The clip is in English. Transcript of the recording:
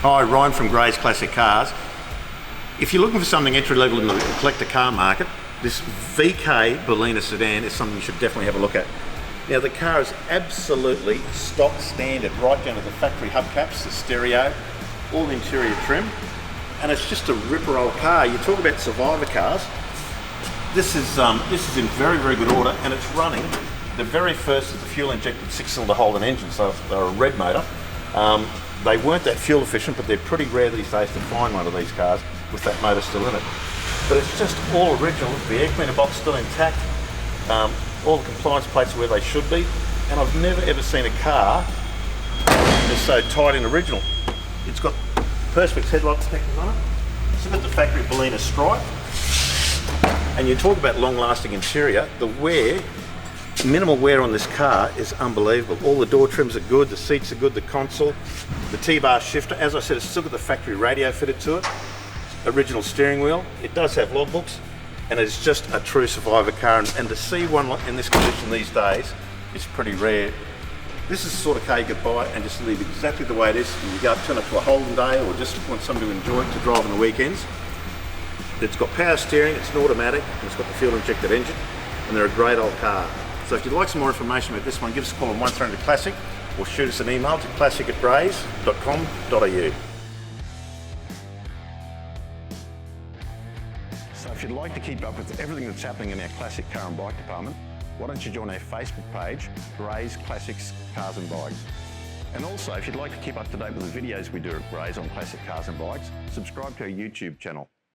Hi, Ryan from Gray's Classic Cars. If you're looking for something entry level in the collector car market, this VK Berlina sedan is something you should definitely have a look at. Now the car is absolutely stock standard, right down to the factory hubcaps, the stereo, all the interior trim, and it's just a ripper old car. You talk about survivor cars. This is in very, very good order, and it's running the very first of the fuel-injected six-cylinder Holden engine, so they're a red motor. They weren't that fuel efficient, but they're pretty rare these days to find one of these cars with that motor still in it. But it's just all original. The air cleaner box still intact. All the compliance plates are where they should be, and I've never ever seen a car that's so tight and original. It's got Perspex headlight protectors on it. It's got the factory Berlina stripe. And you talk about long-lasting interior, the wear, minimal wear on this car is unbelievable. All the door trims are good, the seats are good, the console, the T-bar shifter. As I said, it's still got the factory radio fitted to it. Original steering wheel. It does have logbooks, and it's just a true survivor car. And to see one in this condition these days is pretty rare. This is the sort of car you could buy and just leave exactly the way it is. And you go up, turn it to a Holden day, or just want somebody to enjoy it to drive on the weekends. It's got power steering, it's an automatic, and it's got the fuel-injected engine, and they're a great old car. So if you'd like some more information about this one, give us a call on 1300 Classic, or shoot us an email to classic@grays.com.au. So if you'd like to keep up with everything that's happening in our classic car and bike department, why don't you join our Facebook page, Gray's Classics Cars and Bikes. And also, if you'd like to keep up to date with the videos we do at Gray's on classic cars and bikes, subscribe to our YouTube channel.